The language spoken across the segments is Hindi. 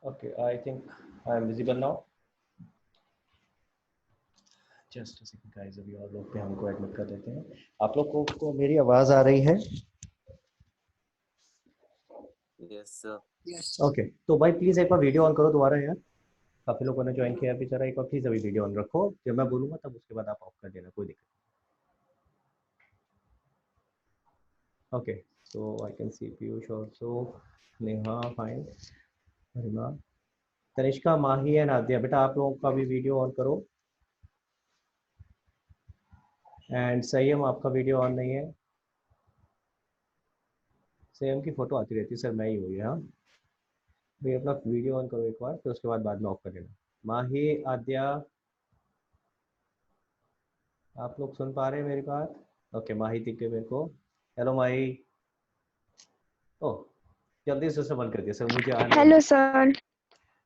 Okay, I think I am visible now. Just a second guys, अभी और लोग पे हमको एडमिट कर देते हैं। आप लोग को मेरी आवाज आ रही है? Yes sir. ओके, तो भाई प्लीज एक बार वीडियो ऑन करो दोबारा यार। काफी लोगों ने ज्वाइन किया अभी, जरा एक बार प्लीज अभी वीडियो ऑन रखो, जब मैं बोलूंगा तब उसके बाद आप ऑफ कर देना, कोई दिक्कत नहीं। Okay, so I can see Piyush also, Neha fine, Harima, Tanishka, Mahi and Aadya, बेटा आप लोगों का भी वीडियो ऑन करो। एंड संयम, आपका वीडियो ऑन नहीं है। संयम की फोटो आती रहती है सर, मैं ही हुई है। हाँ भाई, अपना वीडियो ऑन करो एक बार, फिर उसके बाद में ऑफ कर देना। माही, आद्या, आप लोग सुन पा रहे हैं मेरी बात? ओके, माही दिख गई मेरे को। हेलो माही। ओह, जल्दी से बंद कर दिया सर, मुझे आ नहीं। Hello sir.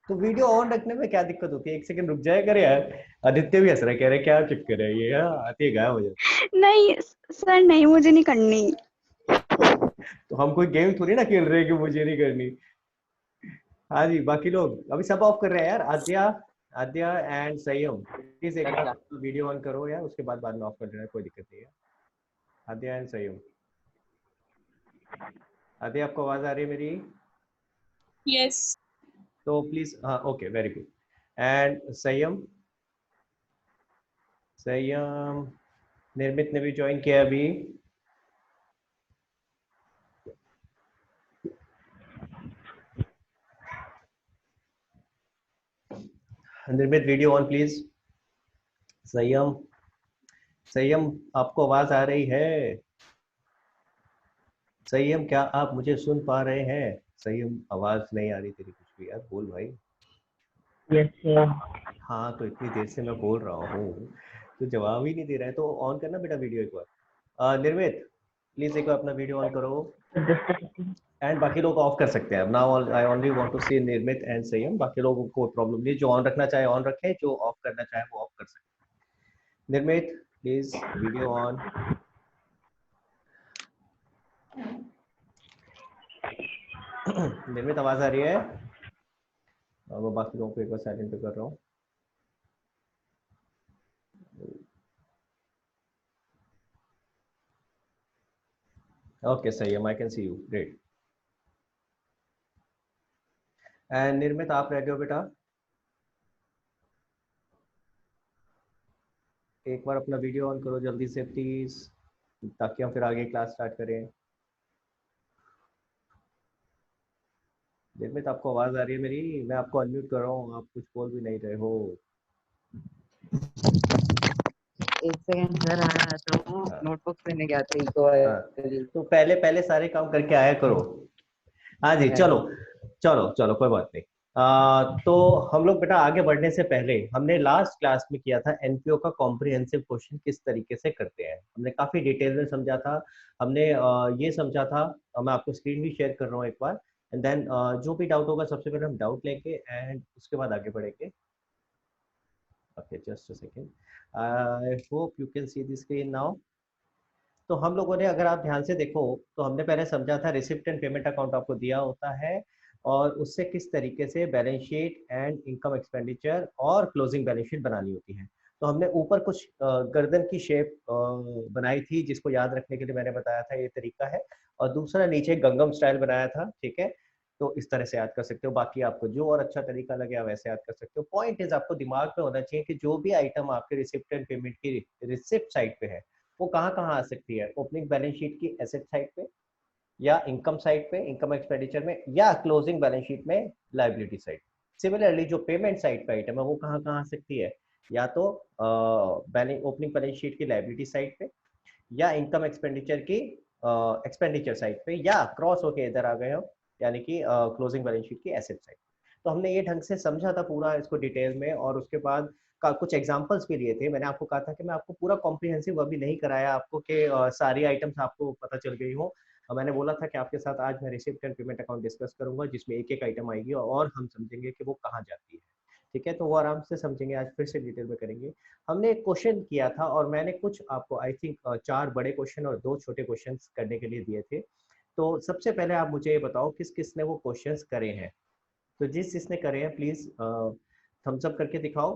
तो वीडियो ऑन रखने में क्या दिक्कत होती है? एक सेकंड रुक जाया करे यार। आदित्य भी हंस रहा है, कह रहे क्या चक्कर है ये, आती है गायब हो जाती। नहीं सर, नहीं मुझे नहीं करनी। तो हम कोई गेम थोड़ी ना खेल रहे हैं कि मुझे नहीं करनी। हाँ जी, बाकी लोग अभी सब ऑफ कर रहे हैं यार। आद्या, आद्या एंड संयम, प्लीज एक बार वीडियो ऑन करो यार, उसके बाद में ऑफ कर देना, कोई दिक्कत नहीं है। आद्या एंड संयम, आद्या आपको आवाज आ रही है मेरी? यस। तो प्लीज, हाँ ओके, वेरी गुड। एंड संयम, संयम, निर्मित ने भी ज्वाइन किया अभी। निर्मित वीडियो ऑन प्लीज। संयम, संयम आपको आवाज आ रही है? संयम, क्या आप मुझे सुन पा रहे हैं? संयम, आवाज नहीं आ रही तेरी कुछ भी यार, बोल भाई। Yes sir. हाँ, तो इतनी देर से मैं बोल रहा हूँ तो जवाब ही नहीं दे रहा है, तो ऑन करना बेटा वीडियो एक बार। निर्मित प्लीज एक बार अपना वीडियो ऑन करो, एंड बाकी लोग ऑफ कर सकते हैं। Now I only want to see Nirmit and संयम, बाकी लोगों को प्रॉब्लम नहीं, जो ऑन रखना चाहे ऑन रखें, जो ऑफ करना चाहे वो ऑफ कर सकते हैं। निर्मित प्लीज वीडियो ऑन। निर्मित आवाज आ रही है? वो बाकी लोगों को एक बार साइलेंट पे कर रहा हूँ। ओके संयम, आई can C you, great. And निर्मित आप रह गए हो बेटा, एक बार अपना वीडियो ऑन करो जल्दी से प्लीज, ताकि हम फिर आगे क्लास स्टार्ट करें। निर्मित आपको आवाज आ रही है मेरी? मैं आपको अनम्यूट कर रहा हूँ, आप कुछ बोल भी नहीं रहे हो। एक सेकंड सर, आया तो नोटबुक लेने गया था तो पहले पहले सारे काम करके आया करो। हाँ जी, चलो चलो चलो, कोई बात नहीं। तो हम लोग बेटा आगे बढ़ने से पहले, हमने लास्ट क्लास में किया था एनपीओ का कॉम्प्रिहेंसिव क्वेश्चन किस तरीके से करते हैं, हमने काफी डिटेल में समझा था। हमने ये समझा था, मैं आपको स्क्रीन भी शेयर कर रहा हूँ एक बार, एंड देन जो भी डाउट होगा सबसे पहले हम डाउट लेंगे एंड उसके बाद आगे बढ़ेंगे। Okay, just a second, I hope you can see the screen now. तो हम लोगों ने, अगर आप ध्यान से देखो, तो हमने पहले समझा था रिसिप्ट एंड पेमेंट अकाउंट आपको दिया होता है, और उससे किस तरीके से balance sheet and income expenditure और क्लोजिंग बैलेंस शीट बनानी होती है। तो हमने ऊपर कुछ गर्दन की शेप बनाई थी, जिसको याद रखने के लिए मैंने बताया था ये तरीका है, और दूसरा नीचे गंगम स्टाइल बनाया था, ठीक है। तो इस तरह से याद कर सकते हो, बाकी आपको जो और अच्छा तरीका लगे आप वैसे याद कर सकते हो। पॉइंट इज, आपको दिमाग में होना चाहिए कि जो भी आइटम आपके रिसिप्ट एंड पेमेंट की रिसिप्ट साइड पे है, वो कहाँ कहाँ आ सकती है? ओपनिंग बैलेंस शीट की एसेट साइड पे, या इनकम साइड पे इनकम एक्सपेंडिचर में, या क्लोजिंग बैलेंस शीट में लायबिलिटी साइड। सिमिलरली जो पेमेंट साइड पे आइटम है वो कहाँ कहाँ आ सकती है? या तो ओपनिंग बैलेंस शीट की लायबिलिटी साइड पे, या इनकम एक्सपेंडिचर की एक्सपेंडिचर साइड पे, या क्रॉस होके इधर आ गए हो, यानी कि क्लोजिंग बैलेंस शीट की एसेट साइड। तो हमने ये ढंग से समझा था पूरा इसको डिटेल में, और उसके बाद का कुछ एग्जांपल्स भी लिए थे। मैंने आपको कहा था कि मैं आपको पूरा कॉम्प्रिहेंसिव अभी नहीं कराया आपको, कि सारी आइटम्स आपको पता चल गई हो। मैंने बोला था कि आपके साथ आज मैं receipt and payment account discuss करूंगा, जिसमें एक एक आइटम आएगी और हम समझेंगे कि वो कहाँ जाती है, ठीक है। तो वो आराम से समझेंगे, आज फिर से डिटेल में करेंगे। हमने एक क्वेश्चन किया था, और मैंने कुछ आपको आई थिंक 4 बड़े क्वेश्चन और 2 छोटे क्वेश्चन करने के लिए दिए थे। तो सबसे पहले आप मुझे ये बताओ किस किस ने वो क्वेश्चंस करे हैं। तो जिसने करे हैं प्लीज थम्स अप करके दिखाओ,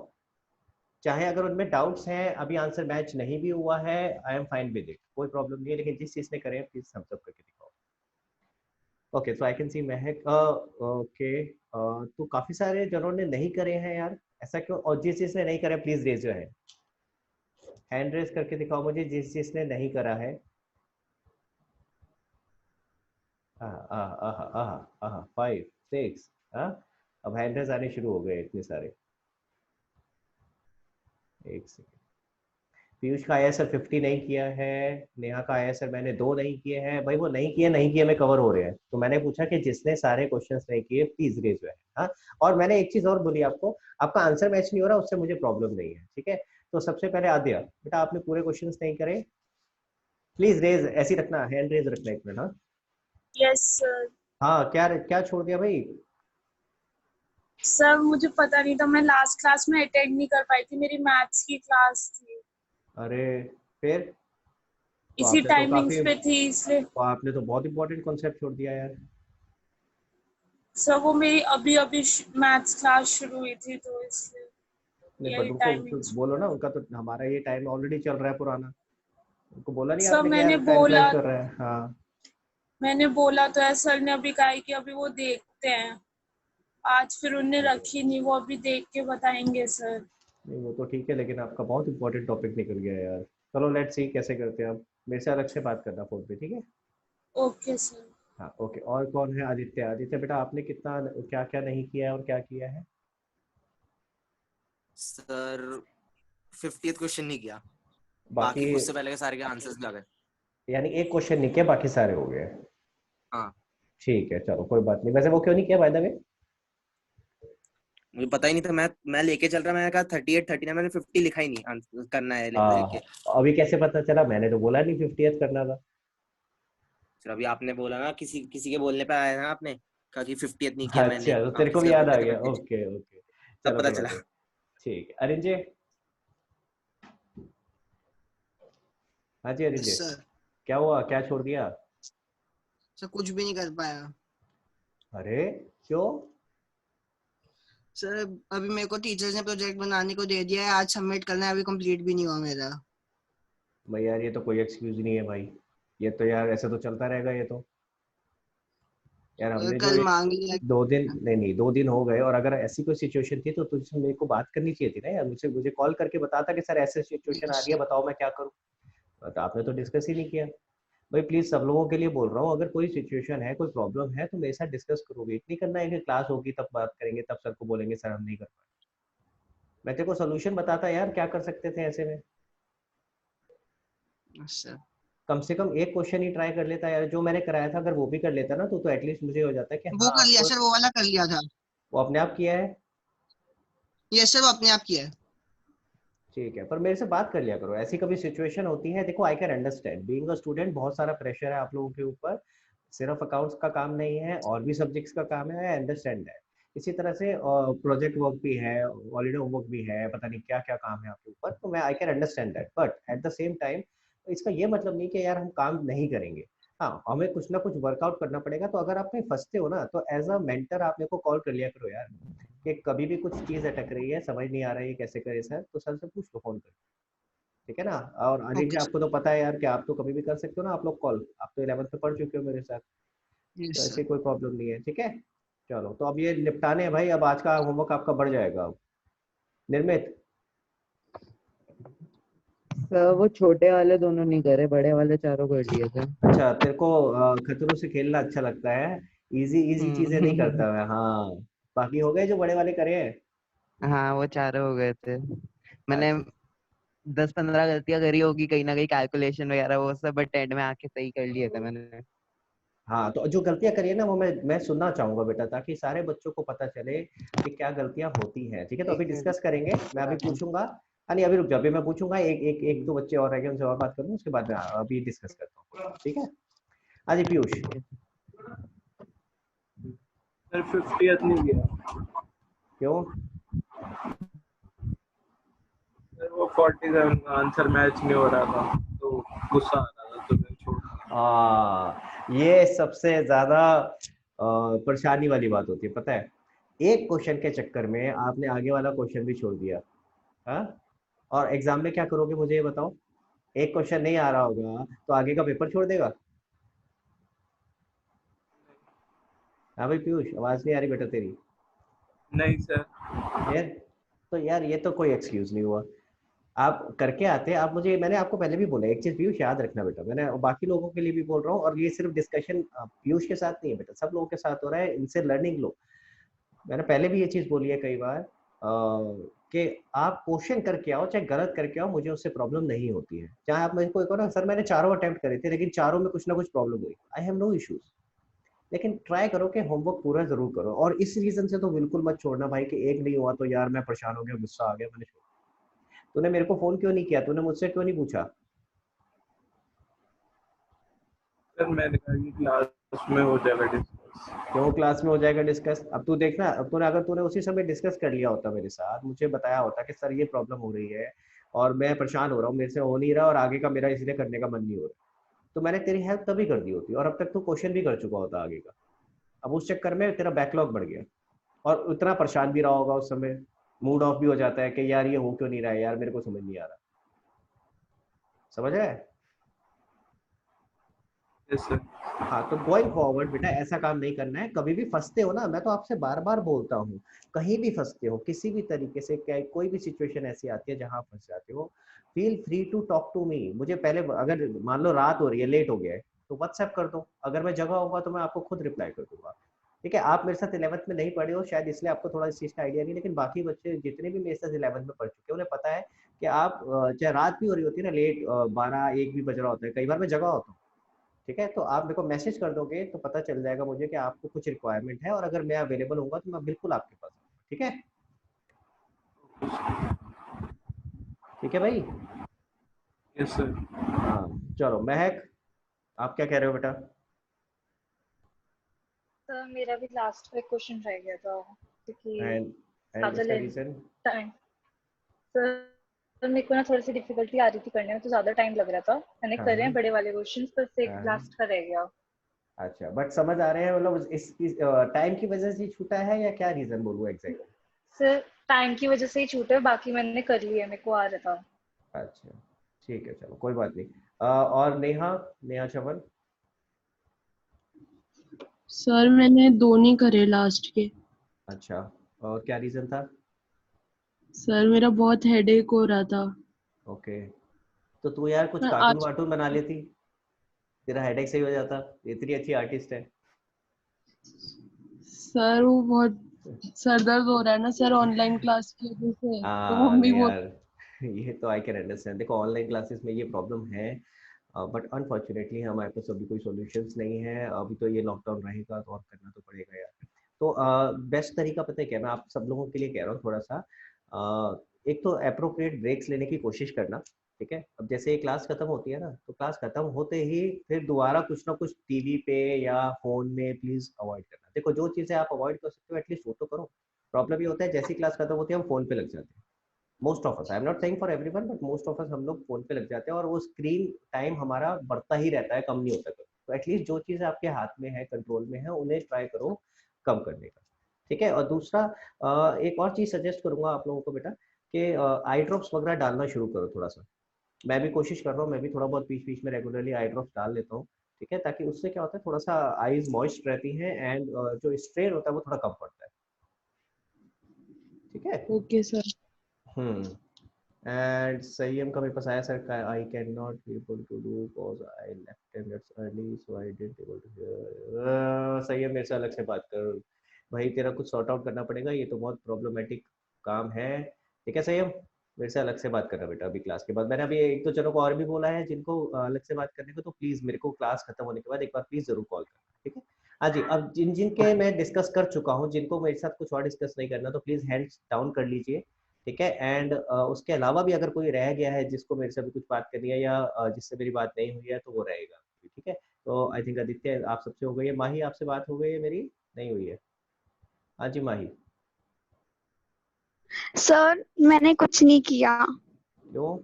चाहे अगर उनमें डाउट्स हैं, अभी आंसर मैच नहीं भी हुआ है, I am fine with it, कोई प्रॉब्लम नहीं है, लेकिन जिस चीज ने करे हैं प्लीज थम्स अप करके दिखाओ। Okay, so I can C Mahak, okay, तो काफी सारे जनों ने नहीं करे हैं यार, ऐसा क्यों? और जिस जिसने नहीं करे please raise your hand, hand raise करके दिखाओ मुझे जिस जिसने नहीं करा है। आहा 5 6, अब हैंड रेज आने शुरू हो गए इतने सारे। एक सेकंड, पीयूष का आया सर 50 नहीं किया है, नेहा का आया सर मैंने 2 नहीं किए हैं, भाई वो नहीं किए में कवर हो रहे हैं, तो मैंने पूछा कि जिसने सारे क्वेश्चंस नहीं किए प्लीज रेज योर हैंड। हाँ, और मैंने एक चीज और बोली आपको, आपका आंसर मैच नहीं हो रहा उससे मुझे प्रॉब्लम नहीं है, ठीक है? तो सबसे पहले आद्या बेटा, आपने पूरे क्वेश्चंस नहीं करे, प्लीज रेज, ऐसी रखना, हैंड रेज रखना एक मिनट। हाँ यस सर। हाँ, क्या क्या छोड़ दिया भाई? सर मुझे पता नहीं था, मैं लास्ट क्लास में अटेंड नहीं कर पाई थी, मेरी मैथ्स की क्लास थी, अरे फिर तो इसी आपने तो टाइमिंग्स काफी, पे थी इसलिए। तो आपने तो बहुत इंपॉर्टेंट कॉन्सेप्ट छोड़ दिया यार। सर वो मेरी अभी अभी मैथ्स क्लास शुरू हुई थी तो इसलिए नहीं बट यही उनको तो टाइमिंग्स। बोलो ना, उनका तो हमारा ये टाइम ऑलरेडी चल रहा है पुराना, उनको बोला नहीं सर आपने कि मैंने यार टाइम बोला क्लैश कर रहा है? हाँ तो है, सर ने अभी कहा है कि अभी वो देखते हैं, आज फिर उनने रखी नहीं, वो अभी देख के बताएंगे सर। नहीं वो तो ठीक है, लेकिन आपका बहुत इंपॉर्टेंट टॉपिक निकल गया यार। चलो लेट्स सी कैसे करते हैं, आप मेरे से अलग से बात करना फोन पे, ठीक है? Okay sir. हाँ ओके, और कौन है? आदित्य, आदित्य बेटा आपने कितना क्या क्या नहीं किया है और क्या किया है? सर 50th क्वेश्चन नहीं किया, बाकी बाकी उससे पहले के सारे के आंसर्स भी आ गए। यानी एक क्वेश्चन नहीं किया, बाकी सारे हो गए? हाँ, ठीक है चलो कोई बात नहीं, वैसे वो क्यों नहीं किया बाय द वे? मुझे पता ही नहीं था, मैं लेके चल रहा, मैंने कहा 38 39, मैंने 50 लिखा ही नहीं आंसर करना है लेके। अभी कैसे पता चला? मैंने तो बोला नहीं 50th करना था। सर अभी आपने बोला ना, किसी किसी के बोलने पे आया ना, आपने कहा कि 50th नहीं किया मैंने, अच्छा तो आप तेरे को किसी भी का याद बोल आ रहे थे गया, 50। ओके ओके, तब चलो पता कोई बात चला। नहीं। ठीक है अरिंजे, हाँ जी अरिंजे, यस सर। क्या हुआ, क्या छोड़ दिया? सर कुछ भी नहीं कर पाया अरे क्यों? सर, अभी मेरे को टीचर्स ने प्रोजेक्ट बनाने को दे दिया है, आज सबमिट करना है, अभी कंप्लीट भी नहीं हुआ मेरा। भाई यार ये तो कोई एक्सक्यूज नहीं है भाई, ये तो यार ऐसे तो चलता रहेगा ये तो। यार हमने जो कल मांग लिया। 2 दिन, नहीं 2 दिन हो गए, और अगर ऐसी कोई सिचुएशन थी तो तुझसे मेरे को बात करनी चाहिए थी ना यार, मुझे मुझे कॉल करके बताता कि सर ऐसे सिचुएशन आ रही है, बताओ मैं क्या करूँ। तो आपने तो डिस्कस ही नहीं किया। भाई प्लीज सब लोगों के लिए बोल रहा हूँ, अगर कोई सिचुएशन है, कोई प्रॉब्लम है तो मेरे साथ डिस्कस करो, वेट नहीं करना है कि क्लास होगी तब बात करेंगे, तब सर को बोलेंगे सर हम नहीं कर पाए। मैं तेरे को सोल्यूशन बताता यार, क्या कर सकते थे ऐसे में। सर कम से कम एक क्वेश्चन ही ट्राई कर लेता यार, जो मैंने कराया था अगर वो भी कर लेता ना तो एटलीस्ट मुझे हो जाता है कि वो हाँ कर लिया आपको, सर, वो वाला कर लिया था। वो अपने आप किया है। यस सर, वो अपने आप किया है। ठीक है, पर मेरे से बात कर लिया करो, ऐसी कभी सिचुएशन होती है, देखो I can understand, being a student बहुत सारा प्रेशर है आप लोगों के ऊपर, सिर्फ अकाउंट्स का काम नहीं है और भी सब्जेक्ट्स का काम है, आई अंडरस्टैंड दैट। इसी तरह से प्रोजेक्ट वर्क भी है, हॉलीडे होमवर्क भी है, पता नहीं क्या क्या काम है आपके ऊपर, तो मैं I can understand that, but at the same time इसका ये मतलब नहीं कि यार हम काम नहीं करेंगे। हाँ हमें कुछ ना कुछ वर्कआउट करना पड़ेगा, तो अगर आप कहीं फंसते हो ना तो एज अ मेंटर आप मेरे को कॉल कर लिया करो यार, कि कभी भी कुछ चीज अटक रही है, समझ नहीं आ रही है कैसे करे सर, तो सर से पूछ लो फोन कर, ठीक है ना? और अनिल जी ओके आपको तो पता है यार कि आप तो कभी भी कर सकते हो ना आप लोग कॉल, आप तो 11th में पढ़ चुके हो मेरे साथ, सर। तो यस ऐसी सर। कोई प्रॉब्लम नहीं है, ठीक है? चलो तो अब ये निपटाने हैं भाई, अब आज का होमवर्क आपका बढ़ जाएगा अब। निर्मित, सर वो छोटे वाले दोनों नहीं करे, बड़े वाले चारों कर लिए थे। अच्छा तेरे को खतरों से खेलना अच्छा लगता है, इजी इजी चीजें नहीं करता मैं, हाँ। बाकी हो गए जो बड़े वाले करे हैं? हाँ वो चारों हो गए थे। मैंने अच्छा 10-15 गलतियां करी होगी कहीं ना कहीं, कैलकुलेशन वगैरह वो सब, बट एंड में आके सही कर लिए थे मैंने। हाँ, तो जो गलतियां करी है ना वो मैं सुनना चाहूंगा बेटा, ताकि सारे बच्चों को पता चले कि क्या गलतियां होती हैं, ठीक है? तो एक अभी मिनट डिस्कस करेंगे, मैं अभी पूछूंगा। हाँ नहीं अभी रुक जाओ, अभी मैं पूछूंगा, एक दो बच्चे और रह गए, उनसे और बात करूंगा, उसके बाद मैं अभी डिस्कस करता हूँ, ठीक है? हाँ जी पीयूष। सर 50th नहीं किया क्यों? सर, वो 47 आंसर मैच नहीं हो रहा था तो गुस्सा आ रहा था तो मैं छोड़ दिया। ये सबसे ज्यादा परेशानी वाली बात होती है, पता है? एक क्वेश्चन के चक्कर में आपने आगे वाला क्वेश्चन भी छोड़ दिया। हाँ, और एग्जाम में क्या करोगे मुझे ये बताओ? एक क्वेश्चन नहीं आ रहा होगा तो आगे का पेपर छोड़ देगा? हाँ भाई पीयूष, आवाज नहीं आ रही बेटा तेरी। नहीं सर। यार तो यार ये तो कोई एक्सक्यूज नहीं हुआ। आप करके आते, आप मुझे, मैंने आपको पहले भी बोला एक चीज पीयूष याद रखना बेटा, मैंने बाकी लोगों के लिए भी बोल रहा हूँ, और ये सिर्फ डिस्कशन पीयूष के साथ नहीं है बेटा, सब लोगों के साथ हो रहा है, इनसे लर्निंग लो। मैंने पहले भी ये चीज बोली है कई बार कि आप क्वेश्चन करके आओ, चाहे गलत करके आओ, मुझे उससे प्रॉब्लम नहीं होती है। चाहे आप मुझे कोई कहो ना सर मैंने चारों अटेम्प्ट करे थे लेकिन चारों में कुछ ना कुछ प्रॉब्लम हुई, आई हैव नो इश्यूज, लेकिन ट्राई करो कि होमवर्क पूरा जरूर करो। और इस रीजन से तो बिल्कुल मत छोड़ना भाई कि एक नहीं हुआ तो यार मैं परेशान हो गया, गुस्सा आ गया, मैंने छोड़। तूने मेरे को फोन क्यों नहीं किया, तूने मुझसे क्यों नहीं पूछा? सर मैंने कहा कि क्लास में हो जाएगा डिस्कस। क्यों क्लास में हो जाएगा डिस्कस? अब तू देखना, अब तूने, अगर तूने उसी समय डिस्कस कर लिया होता मेरे साथ, मुझे बताया होता कि सर ये प्रॉब्लम हो रही है और मैं परेशान हो रहा हूँ, मेरे से हो नहीं रहा और आगे का मेरा इसलिए करने का मन नहीं हो रहा, तो मैंने तेरी हेल्प तभी कर दी होती और अब तक तू क्वेश्चन भी कर चुका होता आगे का। अब उस चक्कर में तेरा बैकलॉग बढ़ गया और उतना परेशान भी रहा होगा उस समय, मूड ऑफ भी हो जाता है कि यार ये हो क्यों नहीं रहा है यार, मेरे को समझ नहीं आ रहा। समझ रहा है? Yes sir. हाँ, तो गोइंग फॉरवर्ड बेटा ऐसा काम नहीं करना है। कभी भी फंसते हो ना, मैं तो आपसे बार बार बोलता हूँ, कहीं भी फंसते हो किसी भी तरीके से, क्या कोई भी सिचुएशन ऐसी आती है जहां फंस जाते हो, feel free to talk to me. मुझे पहले, अगर मान लो रात हो रही है, लेट हो गया है, तो व्हाट्सएप कर दो, अगर मैं जगह होगा तो मैं आपको खुद रिप्लाई कर दूंगा। ठीक है, आप मेरे साथ 11th में नहीं पढ़े हो शायद, इसलिए आपको थोड़ा इस चीज का आइडिया नहीं, लेकिन बाकी बच्चे जितने भी मेरे साथ 11th में पढ़ चुके हैं उन्हें पता है कि आप चाहे रात भी हो रही होती है ना, लेट 12-1 भी बज रहा होता है, कई बार मैं जगह होता हूँ, ठीक है, तो आप मेरे को मैसेज कर दोगे तो पता चल जाएगा मुझे कि आपको कुछ रिक्वायरमेंट है, और अगर मैं अवेलेबल होऊंगा तो मैं बिल्कुल आपके पास आऊंगा। ठीक है? ठीक है भाई। Yes sir. हाँ चलो, महक आप क्या कह रहे हो बेटा? सर मेरा भी लास्ट का क्वेश्चन रह गया था क्योंकि एंड ज्यादा इसका लेंथ रीजन? टाइम सर मेरे को ना थोड़ी सी डिफिकल्टी आ रही थी करने में, तो ज्यादा टाइम लग रहा था। मैंने करे हैं बड़े वाले क्वेश्चंस, बस एक हाँ, लास्ट का रह गया। अच्छा, बट समझ आ रहे हैं, मतलब इस टाइम की वजह से छूटा है या क्या रीजन बोलूं एग्जैक्टली? सर टाइम की वजह से ही छूटा है, बाकी मैंने कर लिया, मेरे को आ रहा था। अच्छा ठीक है, चलो कोई बात नहीं। और नेहा, नेहा चवन? सर मैंने दो नहीं करे लास्ट के। अच्छा, और क्या रीजन था? सर मेरा बहुत हेडेक हो रहा था। ओके, तो तू यार कुछ सर कार्टून आज वार्टून बना लेती, तेरा हेडेक सही हो जाता, इतनी अच्छी आर्टिस्ट है। सर वो बहुत सर दर्द हो रहा है ना सर ऑनलाइन क्लास की वजह से, तो मम्मी नहीं वो यार, ये तो आई कैन अंडरस्टैंड। देखो ऑनलाइन क्लासेस में ये प्रॉब्लम है, बट अनफॉर्चुनेटली हमारे पास अभी कोई सॉल्यूशंस नहीं है, अभी तो ये लॉकडाउन रहेगा तो और करना तो पड़ेगा यार। तो बेस्ट तरीका पता है क्या, मैं आप सब लोगों के लिए कह रहा हूँ थोड़ा सा, एक तो अप्रोप्रिएट ब्रेक्स लेने की कोशिश करना। ठीक है, अब जैसे ये क्लास खत्म होती है ना, तो क्लास खत्म होते ही फिर दोबारा कुछ ना कुछ टीवी पे या फोन में प्लीज अवॉइड करना। देखो जो चीजें आप अवॉइड कर सकते हो एटलीस्ट वो तो करो। प्रॉब्लम ये होता है जैसी क्लास खत्म होती है हम फोन पे लग जाते हैं, most of us, I am not saying for everyone, but most of us हम लोग फोन पे लग जाते हैं और वो स्क्रीन टाइम हमारा बढ़ता ही रहता है, कम नहीं होता कभी। तो एटलीस्ट जो चीजें आपके हाथ में है, कंट्रोल में है, उन्हें ट्राई करो कम करने का। ठीक है, और दूसरा एक और चीज सजेस्ट करूंगा आप लोगों को बेटा कि आई ड्रॉप्स वगैरह डालना शुरू करो थोड़ा सा। मैं भी कोशिश कर रहा हूँ, मैं भी थोड़ा बहुत बीच बीच में रेगुलरली आई ड्रॉप्स डाल लेता हूँ। ठीक है, ताकि उससे क्या होता है थोड़ा सा आईज मॉइस्ट रहती हैं एंड जो स्ट्रेन होता है वो थोड़ा कम पड़ता है। ठीक है? Okay sir. एंड संयम का मेरे पास आया सर का, I can not be able to do because I left 10 minutes early so I didn't able to hear. Sanyam मेरे से अलग से बात कर भाई, तेरा कुछ सॉर्ट आउट करना पड़ेगा, ये तो बहुत प्रॉब्लमेटिक काम है। ठीक है संयम, मेरे से अलग से बात करना बेटा अभी क्लास के बाद। मैंने अभी एक दो जनों को और भी बोला है जिनको अलग से बात करने को, तो प्लीज मेरे को क्लास खत्म होने के बाद एक बार प्लीज जरूर कॉल करना। ठीक है? हाँ जी, अब जिन जिनके मैं डिस्कस कर चुका हूँ, जिनको मेरे साथ कुछ और डिस्कस नहीं करना तो प्लीज हैंड्स डाउन कर लीजिए। ठीक है, एंड उसके अलावा भी अगर कोई रह गया है जिसको मेरे से अभी कुछ बात करनी है या जिससे मेरी बात नहीं हुई है तो वो रहेगा। ठीक है, तो आई थिंक आदित्य आप सबसे हो गई है, माही आपसे बात हो गई है मेरी? नहीं हुई है? हाँ जी माही। सर मैंने कुछ नहीं किया। क्यों?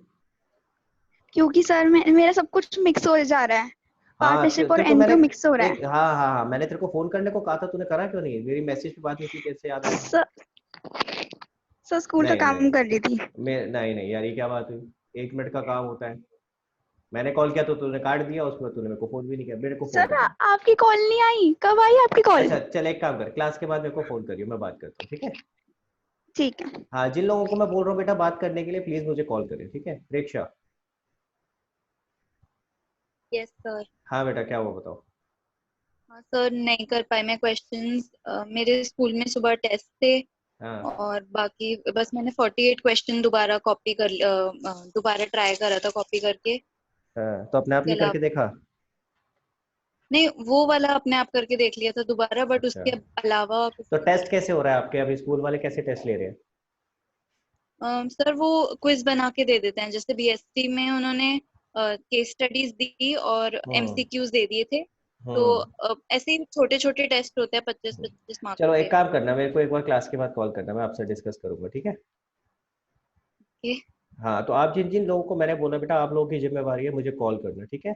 क्योंकि सर मेरा सब कुछ मिक्स हो जा रहा है। पार्टनरशिप और तेरे को एनपीओ मैंने मिक्स हो रहा है। हाँ मैंने तेरे को फोन करने को कहा था, तूने करा क्यों नहीं? मेरी मैसेज पे बात नहीं की, कैसे याद आया? सर स्कूल का नहीं काम कर रही थी। नहीं यार, ये क्या बात हुई? 1 मिनट का काम होता है। मैंने कॉल किया तो तूने काट दिया, उसके बाद तूने मेरे को फोन भी नहीं किया, मेरे को फोन सर करना। आपकी कॉल नहीं आई, कब आई आपकी कॉल? अच्छा चल, एक काम कर, क्लास के बाद मेरे को फोन करियो, मैं बात करता हूँ, ठीक है? ठीक है। हाँ, जिन लोगों को मैं बोल रहा हूँ बेटा बात करने के लिए, प्लीज मुझे कॉल करिए, ठीक है? प्रेक्षा। Yes sir. हाँ बेटा, क्या हुआ बताओ। हाँ सर, नहीं कर पाई मैं क्वेश्चंस। मेरे स्कूल में सुबह टेस्ट थे हाँ और बाकी बस मैंने 48 क्वेश्चन दोबारा कॉपी कर दोबारा ट्राई करा था कॉपी करके। हाँ, तो अपने आप उसके नहीं करके अलावा देखा? नहीं, वो वाला अपने आप करके देख लिया था दोबारा, बट अच्छा, उसके अलावा कुछ तो नहीं टेस्ट किया। कैसे हो रहा है आपके? अभी स्कूल वाले कैसे टेस्ट ले रहे हैं? सर वो क्विज बना के दे देते हैं, जैसे बीएससी में उन्होंने केस स्टडीज दी और हम्म एमसीक्यूज दे दिए थे। तो हम्म ऐसे ही छोटे छोटे टेस्ट होते हैं 25-25 मार्क्स चलो, के। एक काम करना, मेरे को एक बार क्लास के बाद कॉल करना, मैं आपसे डिस्कस करूंगा, ठीक है? ओके। हाँ, तो आप जिन जिन लोगों को मैंने बोला बेटा, आप लोगों की जिम्मेवारी है मुझे कॉल करना, ठीक है?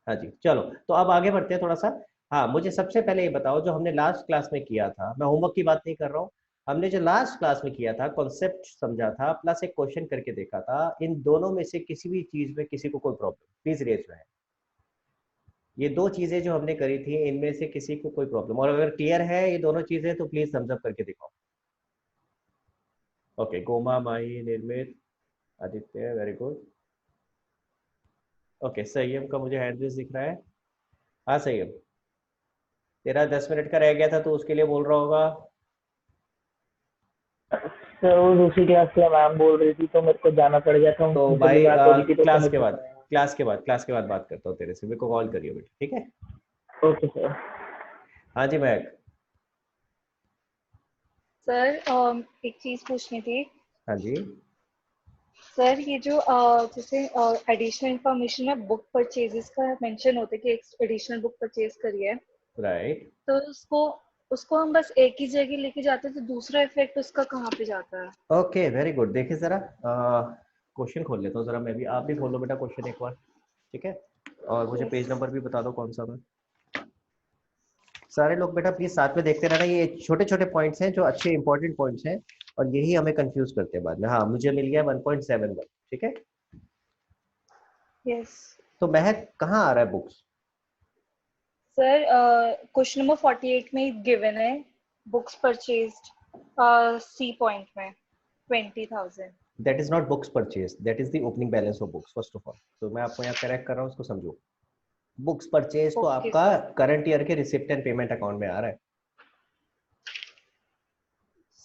हाँ जी, चलो तो अब आगे बढ़ते हैं थोड़ा सा। हाँ, मुझे सबसे पहले ये बताओ, जो हमने लास्ट क्लास में किया था, मैं होमवर्क की बात नहीं कर रहा हूँ, हमने जो लास्ट क्लास में किया था, कॉन्सेप्ट समझा था प्लस एक क्वेश्चन करके देखा था, इन दोनों में से किसी भी चीज में किसी को कोई problem, please raise your hand. ये दो चीजें जो हमने करी थी, इनमें से किसी को कोई प्रॉब्लम, और अगर क्लियर है ये दोनों चीजें तो प्लीज थम्स अप करके दिखाओ। ओके, गोमा, माही, निर्मित, आदित्य, वेरी गुड। ओके, संयम का मुझे हैंड रेज दिख रहा है। हाँ संयम, तेरा 10 मिनट का रह गया था तो उसके लिए बोल रहा होगा। सर वो दूसरी क्लास के मैम बोल रही थी तो मेरे को जाना पड़ गया था, तो उनसे भी भाई बात हो रही थी तो क्लास समझ के नहीं बाद पाया। क्लास के बाद बात करता हूँ तेरे से, मेरे को कॉल करियो बेटा, ठीक है? Okay sir. हाँ जी महक। सर एक चीज पूछनी थी। हाँ जी। सर ये जो जैसे एडिशनल इंफॉर्मेशन में बुक परचेजेस का मेंशन होता है कि एक एडिशनल बुक परचेज करी है, राइट। तो उसको उसको हम बस एक ही जगह लेके जाते हैं, तो दूसरा इफेक्ट उसका कहाँ पे जाता है? ओके वेरी गुड, देखिए जरा क्वेश्चन खोल लेता हूँ जरा, मैं भी, आप भी खोलो बेटा क्वेश्चन एक बार, ठीक है? और मुझे पेज नंबर भी बता दो कौन सा मैं। सारे लोग बेटा प्लीज साथ में देखते रहना, ये छोटे छोटे पॉइंट्स हैं जो अच्छे इंपॉर्टेंट पॉइंट्स हैं, और यही हमें कंफ्यूज करते हैं बाद में। हाँ, मुझे मिल गया 1.71, ठीक है? यस तो महक कहाँ आ रहा है बुक्स? सर क्वेश्चन नंबर 48 में गिवन है बुक्स परचेज्ड सी पॉइंट में 20,000। That is not books purchase, that is the opening balance of books first of all. तो मैं आपको यहाँ करेक्ट कर रहा हूँ, उसको समझो। बुक्स परचेज तो ओके आपका सर। करंट ईयर के रिसिप्ट एंड पेमेंट अकाउंट में आ रहा है।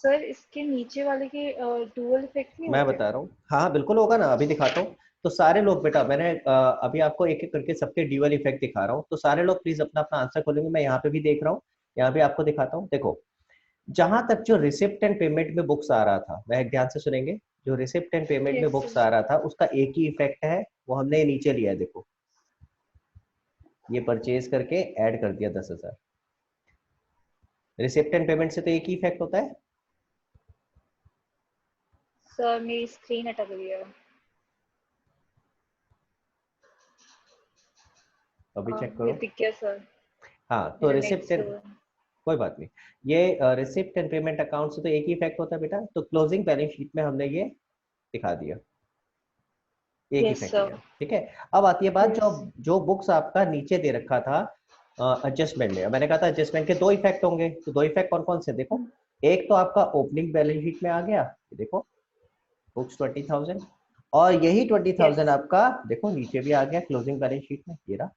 सर इसके नीचे वाले के डुअल इफेक्ट नहीं मैं होते? बता रहा हूँ, हाँ बिल्कुल होगा ना, अभी दिखाता हूँ। तो सारे लोग बेटा, मैंने अभी आपको एक एक करके सबके ड्यूअल इफेक्ट दिखा रहा हूँ, तो सारे लोग प्लीज अपना अपना आंसर खोलेंगे। मैं यहाँ पे भी देख रहा हूँ, यहाँ पे आपको दिखाता हूँ। देखो, जहां तक जो रिसिप्ट एंड पेमेंट में बुक्स आ रहा था, वह ध्यान से सुनेंगे, जो रिसिप्ट एंड पेमेंट में यस बुक्स सर। आ रहा था उसका एक ही इफेक्ट है, वो हमने नीचे लिया है। देखो, ये परचेज करके ऐड कर दिया 10,000। रिसिप्ट एंड पेमेंट से तो एक ही इफेक्ट होता है। सर मेरी स्क्रीन अटक गई है। अभी चेक ये करो। दिख गया सर। हाँ, तो मेरा रिसिप्ट नेक्स्ट। एंड, कोई बात नहीं, ये रिसिप्ट एंड पेमेंट अकाउंट से तो एक ही इफेक्ट होता है बेटा, तो क्लोजिंग बैलेंस शीट में हमने ये दिखा दिया, एक यस इफेक्ट सर। लिया, ठीक है? अब आती है बात, जो यस जो बुक्स आपका नीचे दे रखा था एडजस्टमेंट में, मैंने कहा था एडजस्टमेंट के दो इफेक्ट होंगे, तो दो इफेक्ट कौन कौन से? देखो, एक तो आपका ओपनिंग बैलेंस शीट में आ गया, देखो बुक्स 20,000, और यही 20,000 यस। आपका देखो नीचे भी आ गया क्लोजिंग बैलेंस शीट में, ये रहा।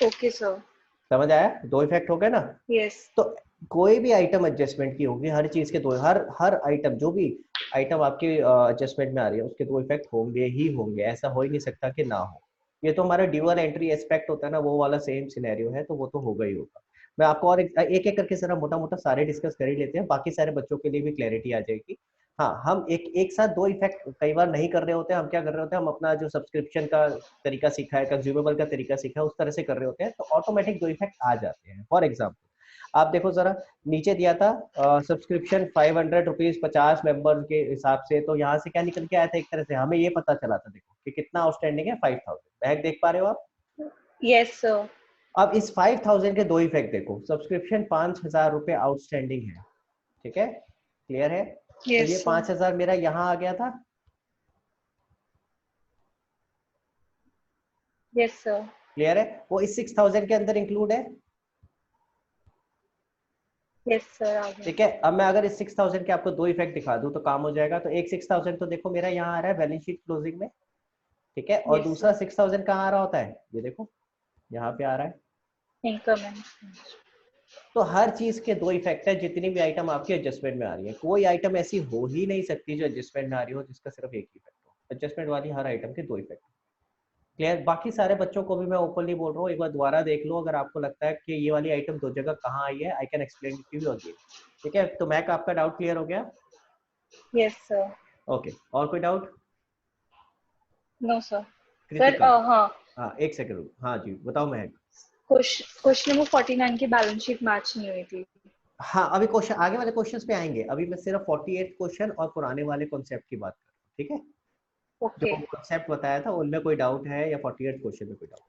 Okay sir. समझ आया? दो इफेक्ट हो गए ना? यस। तो कोई भी आइटम एडजस्टमेंट की होगी, हर चीज के दो, हर आइटम, जो भी आइटम आपके एडजस्टमेंट में आ रही है उसके दो इफेक्ट होंगे ही होंगे, ऐसा हो ही नहीं सकता कि ना हो। ये तो हमारा ड्यूअल एंट्री एस्पेक्ट होता है ना, वो वाला सेम सिनेरियो है, तो वो तो होगा ही होगा। मैं आपको और एक एक करके जरा मोटा मोटा सारे डिस्कस कर ही लेते हैं, बाकी सारे बच्चों के लिए भी क्लैरिटी आ जाएगी। हाँ, हम एक साथ दो इफेक्ट कई बार नहीं कर रहे होते हैं। हम क्या कर रहे होते हैं, हम अपना जो सब्सक्रिप्शन का तरीका सीखा है, कंज्यूमेबल का तरीका सीखा है, उस तरह से कर रहे होते हैं, तो ऑटोमेटिक दो इफेक्ट आ जाते हैं। फॉर एग्जाम्पल, आप देखो जरा नीचे दिया था सब्सक्रिप्शन 500 रुपीज 50 मेंबर के हिसाब से, तो यहाँ से क्या निकल के आया था, एक तरह से हमें ये पता चला था देखो कि कितना आउटस्टैंडिंग है, 5000। बैग देख पा रहे हो आप? Yes sir. अब इस 5000 के दो इफेक्ट देखो, सब्सक्रिप्शन 5000 रुपए आउटस्टैंडिंग है, ठीक है, क्लियर है? तो यस ये सर। 5000 मेरा यहाँ आ गया था, यस सर। क्लियर है? वो इस 6000 के अंदर इंक्लूड है, यस सर आ गया। ठीक है। अब मैं अगर इस 6000 के आपको दो इफेक्ट दिखा दूं तो काम हो जाएगा। तो एक 6000 तो देखो मेरा यहाँ आ रहा है बैलेंस शीट क्लोजिंग में, ठीक है, और Yes, दूसरा sir. 6000 कहाँ आ रहा होता है, ये देखो यहाँ पे आ रहा है। इनकम। तो हर चीज के दो इफेक्ट है, जितनी भी आइटम आपकी एडजस्टमेंट में आ रही है, कोई आइटम ऐसी हो ही नहीं सकती जो एडजस्टमेंट में आ रही हो जिसका सिर्फ एक इफेक्ट हो। एडजस्टमेंट वाली हर आइटम के दो इफेक्ट। क्लियर? बाकी सारे बच्चों को भी मैं ओपनली बोल रहा हूँ, एक बार दोबारा देख लो, अगर आपको लगता है कि ये वाली आइटम दो जगह कहाँ आई है, I can explain to you again, ठीक है। तो मैक आपका डाउट क्लियर हो गया? Yes sir. ओके, और कोई doubt? No sir. Sir Kritika, हाँ हाँ एक सेकंड, हाँ जी बताओ महक। क्वेश्चन नंबर 49 की बैलेंस शीट मैच नहीं हुई थी। हाँ अभी क्वेश्चन, आगे वाले क्वेश्चंस पे आएंगे, अभी मैं सिर्फ 48 क्वेश्चन और पुराने वाले कॉन्सेप्ट की बात कर रहा हूँ, ठीक है। ओके जो कॉन्सेप्ट बताया था उनमें कोई डाउट है या 48 क्वेश्चन में कोई डाउट?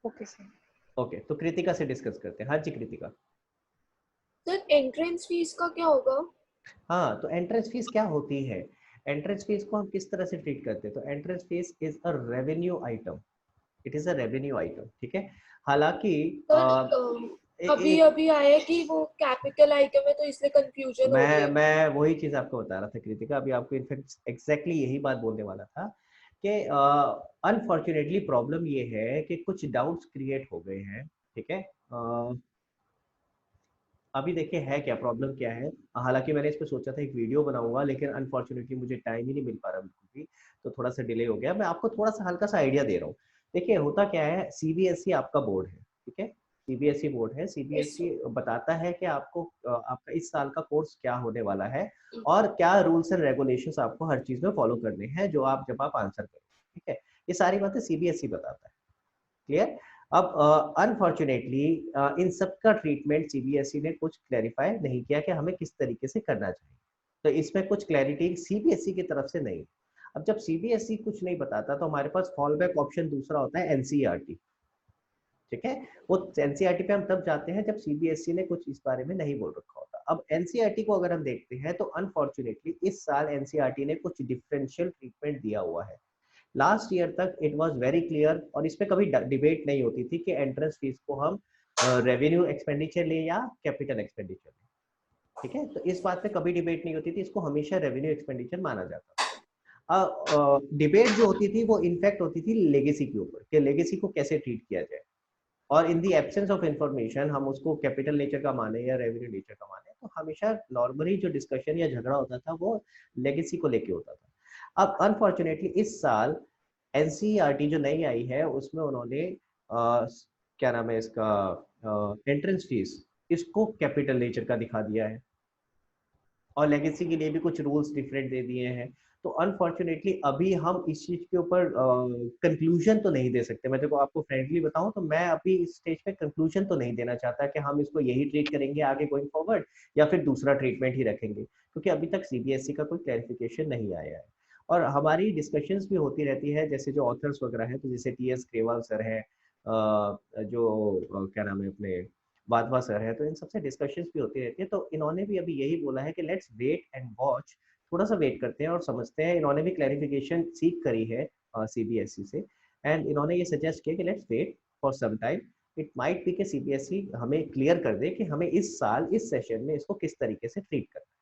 Okay sir. ओके, तो कृतिका से डिस्कस करते हैं। हाँ जी कृतिका। सर एंट्रेंस फीस का क्या होगा? हाँ, तो एंट्रेंस फीस क्या होती है? एंट्रेंस फीस को हम किस तरह से ट्रीट करते हैं? तो entrance fees is a revenue item, it is a revenue item, ठीक है। हालांकि अभी अभी आया कि वो कैपिटल आइटम है तो इसलिए कंफ्यूजन हो रही है। मैं वही चीज आपको बता रहा था कृतिका, अभी आपको इनफैक्ट एग्जैक्टली यही बात बोलने वाला था कि अनफॉर्चुनेटली प्रॉब्लम ये है कि कुछ डाउट्स क्रिएट हो गए हैं, ठीक है। अभी देखिए है क्या प्रॉब्लम क्या है, हालांकि मैंने इस पे सोचा था एक वीडियो बनाऊंगा, लेकिन अनफॉर्चुनेटली मुझे टाइम ही नहीं मिल पा रहा बिल्कुल भी, तो थोड़ा सा डिले हो गया। मैं आपको थोड़ा सा हल्का सा आइडिया दे रहा हूँ। देखिए होता क्या है, सीबीएसई आपका बोर्ड है, ठीक है, सीबीएसई बोर्ड है। सीबीएसई बताता है कि आपको आपका इस साल का कोर्स क्या होने वाला है और क्या रूल्स एंड रेगुलेशंस आपको हर चीज में फॉलो करने हैं जो आप जब आप आंसर करो, ठीक है। ये सारी बातें सीबीएसई बताता है, क्लियर। अब अनफॉर्चुनेटली इन सब का ट्रीटमेंट सीबीएसई ने कुछ क्लैरिफाई नहीं किया कि हमें किस तरीके से करना चाहिए, तो इसमें कुछ क्लैरिटी सीबीएसई की तरफ से नहीं। अब जब सीबीएसई कुछ नहीं बताता तो हमारे पास फॉल बैक ऑप्शन दूसरा होता है एनसीईआरटी, ठीक है। वो एनसीईआरटी पे हम तब जाते हैं जब सीबीएसई ने कुछ इस बारे में नहीं बोल रखा होता। अब एनसीईआरटी को अगर हम देखते हैं तो अनफॉर्चुनेटली इस साल एनसीईआरटी ने कुछ डिफरेंशियल ट्रीटमेंट दिया हुआ है। लास्ट ईयर तक इट वाज वेरी क्लियर और इस पे कभी डिबेट नहीं होती थी कि एंट्रेंस फीस को हम रेवेन्यू एक्सपेंडिचर ले या कैपिटल एक्सपेंडिचर ले, ठीक है। तो इस बात पे कभी डिबेट नहीं होती थी, इसको हमेशा रेवेन्यू एक्सपेंडिचर माना जाता था। डिबेट जो होती थी वो इनफैक्ट होती थी लेगेसी के ऊपर, कि लेगेसी को कैसे ट्रीट किया जाए, और इन दी एब्सेंस ऑफ इंफॉर्मेशन हम उसको कैपिटल नेचर का माने या रेवेन्यू नेचर का माने। तो हमेशा नॉर्मली जो डिस्कशन या झगड़ा होता था वो लेगेसी को लेके होता था। अब अनफॉर्चुनेटली इस साल एनसीईआरटी जो नई आई है उसमें उन्होंने क्या नाम है इसका, एंट्रेंस फीस इसको कैपिटल नेचर का दिखा दिया है और लेगेसी के लिए भी कुछ रूल्स डिफरेंट दे दिए हैं। तो अनफॉर्चुनेटली अभी हम इस चीज के ऊपर कंक्लूजन तो नहीं दे सकते। मैं देखो आपको फ्रेंकली बताऊं तो मैं अभी इस स्टेज पे कंक्लूजन तो नहीं देना चाहता कि हम इसको यही ट्रीट करेंगे आगे गोइंग फॉरवर्ड या फिर दूसरा ट्रीटमेंट ही रखेंगे, क्योंकि अभी तक सीबीएसई का कोई क्लैरिफिकेशन नहीं आया है। और हमारी डिस्कशंस भी होती रहती है, जैसे जो ऑथर्स वगैरह हैं, तो जैसे टीएस ग्रेवाल सर है, जो क्या नाम है अपने वाधवा सर है, तो इन सबसे डिस्कशंस भी होती रहती है। तो इन्होंने भी अभी यही बोला है कि लेट्स वेट एंड वॉच, थोड़ा सा वेट करते हैं और समझते हैं। इन्होंने भी क्लैरिफिकेशन सीख करी है सीबीएसई से, एंड इन्होंने ये सजेस्ट किया कि let's wait for some time, it might be कि सीबीएसई हमें क्लियर कर दे कि हमें इस साल इस सेशन में इसको किस तरीके से ट्रीट करना है।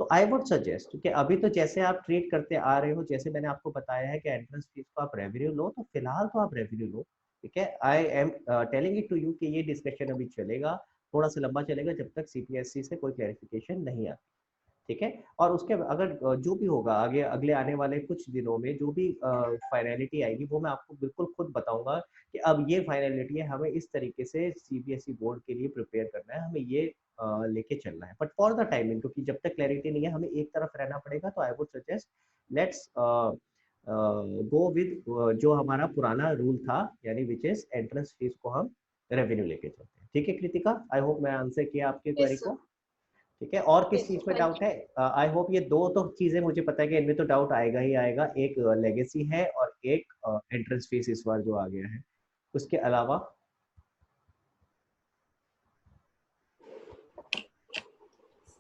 तो आई वुड सजेस्ट कि अभी तो जैसे आप ट्रीट करते आ रहे हो, जैसे मैंने आपको बताया है कि एंट्रेंस फीस को आप रेवेन्यू लो, तो फिलहाल तो आप रेवेन्यू लो, ठीक है। I am telling it to you कि ये डिस्कशन अभी चलेगा, थोड़ा सा लंबा चलेगा जब तक सीबीएसई से कोई क्लैरिफिकेशन नहीं आती, ठीक है। और उसके अगर जो भी होगा आगे अगले आने वाले कुछ दिनों में जो भी फाइनलिटी आएगी वो मैं आपको बिल्कुल खुद बताऊंगा कि अब ये फाइनलिटी है, हमें इस तरीके से सीबीएसई बोर्ड के लिए प्रिपेयर करना है, हमें ये लेके चलना है। बट फॉर द टाइमिंग, क्योंकि जब तक क्लैरिटी नहीं है हमें एक तरफ रहना पड़ेगा, तो I would suggest let's go with जो हमारा पुराना रूल था, यानी विच इज एंट्रेंस फीस को हम रेवेन्यू लेके चलते हैं। ठीक है कृतिका, आई होप मैं आंसर किया आपके क्वेरी Yes, को। sir. ठीक है, और किस Yes, चीज sir. में Thank डाउट है? आई होप ये दो तो चीजें मुझे पता है कि इनमें तो डाउट आएगा ही आएगा, एक लेगेसी है और एक एंट्रेंस फीस इस बार जो आ गया है। उसके अलावा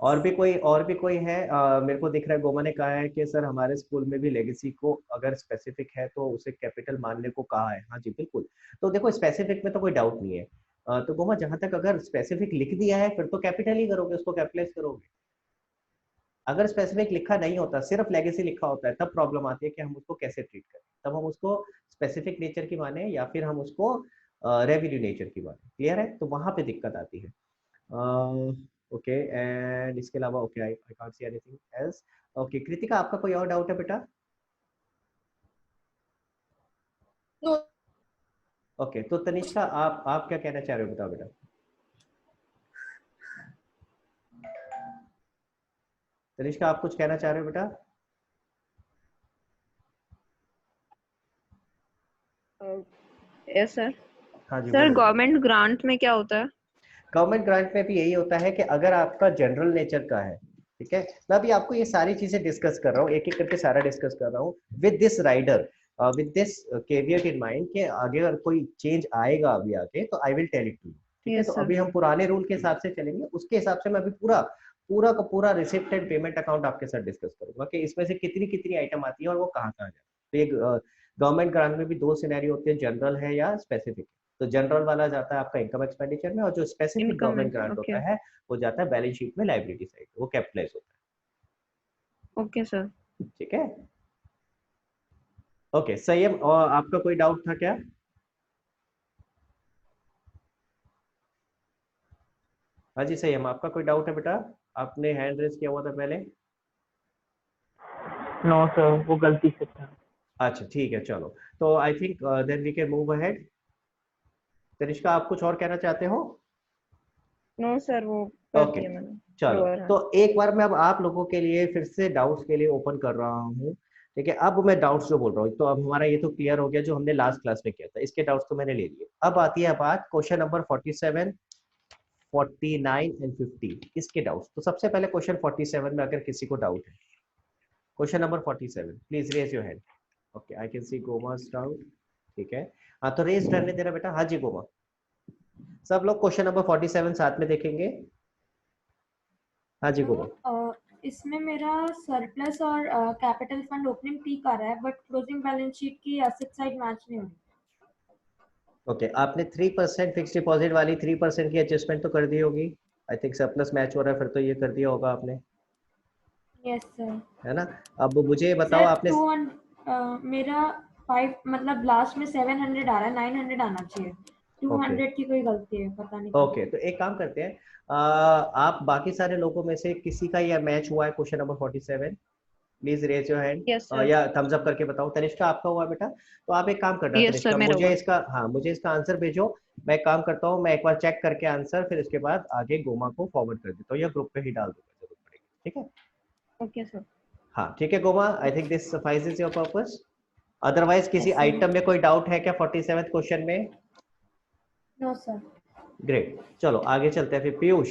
और भी कोई है? मेरे को दिख रहा है गोमा ने कहा है कि सर हमारे स्कूल में भी लेगेसी को अगर स्पेसिफिक है तो उसे कैपिटल मानने को कहा है। हाँ जी बिल्कुल, तो देखो स्पेसिफिक में तो कोई डाउट नहीं है। तो गोमा जहां तक अगर स्पेसिफिक लिख दिया है फिर तो कैपिटल ही करोगे, उसको कैपिटलाइज करोगे। अगर स्पेसिफिक लिखा नहीं होता, सिर्फ लेगेसी लिखा होता है, तब प्रॉब्लम आती है कि हम उसको कैसे ट्रीट करें। तब हम उसको स्पेसिफिक नेचर की माने या फिर हम उसको रेवेन्यू नेचर की माने। क्लियर है? तो वहां पे दिक्कत आती है। ओके, एंड इसके अलावा okay, I can't see anything else. Okay Kritika, आपका कोई और डाउट है बेटा? No. ओके, तो तनिष्का आप क्या कहना चाह रहे हो, बताओ बेटा। तनिष्का आप कुछ कहना चाह रहे हो बेटा? Yes sir. हाँ जी सर बोलो। गवर्नमेंट ग्रांट में क्या होता है? गवर्नमेंट ग्रांट में भी यही होता है कि अगर आपका जनरल नेचर का है, ठीक है, मैं अभी आपको ये सारी चीजें डिस्कस कर रहा हूँ, एक एक करके सारा डिस्कस कर रहा हूँ with this rider, with this caveat in mind कि आगे अगर कोई चेंज आएगा अभी आगे तो I will tell it to you. ठीक है, यस तो सर। अभी हम पुराने रूल के हिसाब से चलेंगे, उसके हिसाब से मैं अभी पूरा पूरा का पूरा रिसिप्ट एंड पेमेंट अकाउंट आपके साथ डिस्कस करूंगा कि इसमें से कितनी कितनी आइटम आती है और वो कहाँ कहाँ जाती है। तो ये गवर्नमेंट ग्रांट में भी दो सिनेरियो होते हैं, जनरल है या स्पेसिफिक। तो जनरल वाला जाता है आपका इनकम एक्सपेंडिचर में, और जो स्पेसिफिक इनकम गवर्नमेंट में, ग्रांट ओके। होता है वो जाता है बैलेंस शीट में लायबिलिटी साइड, वो कैपिटलाइज होता ओके सर। है। ठीक है, ओके संयम, और आपका कोई डाउट था क्या? हाँ जी संयम, आपका कोई डाउट है बेटा? आपने हैंड रेज किया हुआ था पहले। नो सर, वो गलती से था। अच्छा ठीक है, चलो तो I think then we can move ahead. Tanishka आप कुछ और कहना चाहते हो? नो सर, वो कर ओके दिया मैंने। चलो, लोअर है। तो एक बार मैं अब आप लोगों के लिए फिर से डाउट्स के लिए ओपन कर रहा हूँ। ठीक है, अब मैं डाउट्स जो बोल रहा हूँ, तो अब हमारा ये तो क्लियर हो गया जो हमने लास्ट क्लास में किया था, इसके डाउट्स तो मैंने ले लिए। अब आती है बात क्वेश्चन नंबर 47, 49 एंड 50, इसके डाउट्स। तो सबसे पहले क्वेश्चन 47 में अगर किसी को डाउट है, question number 47, please raise your hand. Okay I can see Goma's doubt. ठीक है, हाँ तो रेज रहने देना बेटा। हाँ जी गोमा, सब लोग क्वेश्चन नंबर 47 साथ में देखेंगे। हाँ जी गोमा। इसमें मेरा सरप्लस और कैपिटल फंड ओपनिंग ठीक आ रहा है, बट क्लोजिंग बैलेंस शीट की एसेट साइड मैच नहीं हो रही। ओके आपने 3% फिक्स डिपॉजिट वाली 3% की एडजस्टमेंट तो कर दी होगी। आई थिंक सरप्लस मैच हो रहा है, फिर तो ये कर दिया होगा आपने, यस सर। है ना? अब मुझे ये बताओ सर आपने। मेरा 5 मतलब लास्ट में 700 आ रहा है, 900 आना चाहिए। 200 की कोई गलती है, पता नहीं क्यों। ओके तो एक काम करते हैं, आप बाकी सारे लोगों में से किसी का यह मैच हुआ है question number 47? Please raise your hand, yes sir. या थम्स अप करके बताओ। तनिष्का आपका हुआ बेटा? तो आप एक काम करना यस सर, तनिष्का, मेरा मुझे हुआ। इसका, हाँ मुझे इसका आंसर भेजो। मैं एक काम करता हूँ, मैं एक बार चेक करके आंसर, फिर इसके बाद आगे गोमा को फॉरवर्ड कर देता हूँ या ग्रुप पे ही डाल दूंगा, जरूरत पड़ेगी। ठीक है, ओके सर। हाँ ठीक है Goma, I think this suffices your purpose. Otherwise किसी Yes, sir. आइटम में कोई डाउट है क्या 47वें क्वेश्चन में? No sir. ग्रेट, चलो आगे चलते हैं फिर। Piyush,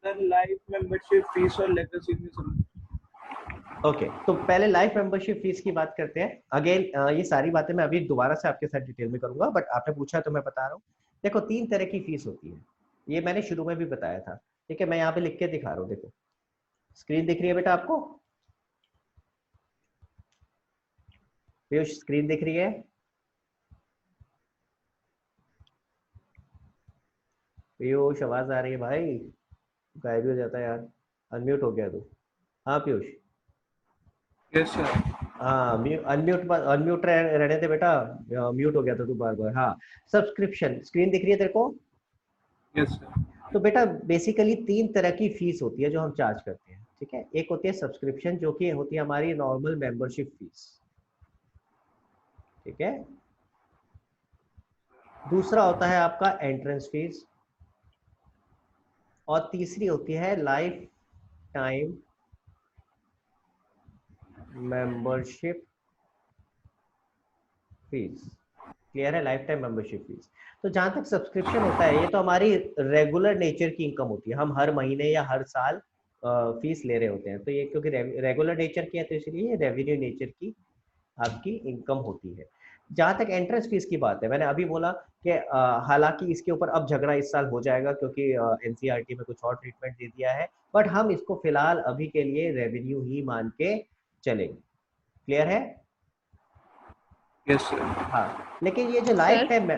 sir life membership fees और लेगेसी में समझ। ओके तो पहले लाइफ मेंबरशिप फीस की बात करते हैं। अगेन ये सारी बातें मैं अभी दोबारा से आपके साथ डिटेल में करूंगा, बट आपने पूछा तो मैं बता रहा हूँ। देखो 3 तरह की फीस होती है, ये मैंने शुरू में भी बताया था। ठीक है, मैं यहाँ पे लिख के दिखा रहा हूँ, देखो स्क्रीन दिख रही है बेटा आपको? पीयूष स्क्रीन दिख रही है? पीयूष आवाज आ रही है भाई? गायब ही हो जाता है यार, अनम्यूट हो गया तू। हाँ पीयूष। Yes sir. हाँ अनम्यूट रहने दे बेटा, म्यूट हो गया था तू बार बार। हाँ सब्सक्रिप्शन, स्क्रीन दिख रही है तेरे को? Yes sir. तो बेटा बेसिकली 3 तरह की फीस होती है जो हम चार्ज करते हैं। ठीक है, एक होती है सब्सक्रिप्शन जो कि होती है हमारी नॉर्मल मेंबरशिप फीस। ठीक है, दूसरा होता है आपका एंट्रेंस फीस, और तीसरी होती है lifetime membership fees. Clear है? Lifetime membership fees. तो जहां तक सब्सक्रिप्शन होता है, ये तो हमारी रेगुलर नेचर की इनकम होती है, हम हर महीने या हर साल फीस ले रहे होते हैं, तो ये क्योंकि रेगुलर नेचर की है तो इसलिए ये रेवेन्यू नेचर की आपकी इनकम होती है। जहां तक एंट्रेंस फीस की बात है, मैंने अभी बोला कि हालांकि इसके ऊपर अब झगड़ा इस साल हो जाएगा क्योंकि एनसीईआरटी में कुछ और ट्रीटमेंट दे दिया है, बट हम इसको फिलहाल अभी के लिए रेवेन्यू ही मान के चलेंगे। क्लियर है? Yes sir. हाँ, लेकिन ये जो लाइफ टाइम,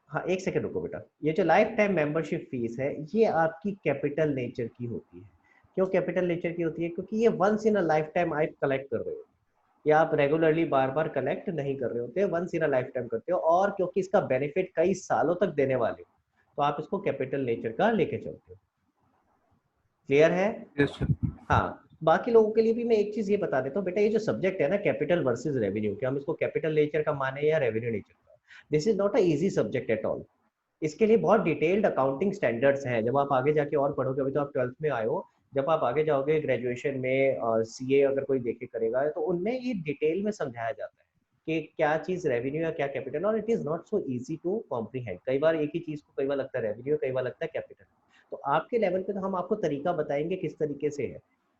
हाँ एक सेकंड रुको बेटा, ये जो लाइफ टाइम मेंबरशिप फीस है ये आपकी कैपिटल नेचर की होती है। क्यों कैपिटल नेचर की होती है? क्योंकि ये once in a lifetime आप कलेक्ट कर रहे हो, या आप रेगुलरली बार बार कलेक्ट नहीं कर रहे होते, once in a lifetime करते हो, और क्योंकि इसका बेनिफिट कई सालों तक देने वाले हो तो आप इसको कैपिटल नेचर का लेके चलते हो। क्लियर है? Yes sir. हाँ, बाकी लोगों के लिए भी मैं एक चीज ये बता देता हूँ बेटा, ये जो सब्जेक्ट है ना कैपिटल वर्सेस रेवेन्यू, कि हम इसको कैपिटल नेचर का माने या रेवेन्यू नेचर का, this is not a easy subject at all. इसके लिए बहुत डिटेल्ड अकाउंटिंग स्टैंडर्ड्स हैं, जब आप आगे जाके और पढ़ोगे, अभी तो आप 12th में आए हो, जब आप आगे जाओगे ग्रेजुएशन में सीए अगर कोई देखे करेगा तो उनमें ये डिटेल में समझाया जाता है कि क्या चीज रेवेन्यू या क्या कैपिटल, और it is not so easy to comprehend. कई बार एक ही चीज को कई बार लगता है रेवेन्यू, कई बार लगता है कैपिटल। तो आपके लेवल पे तो हम आपको तरीका बताएंगे किस तरीके से है,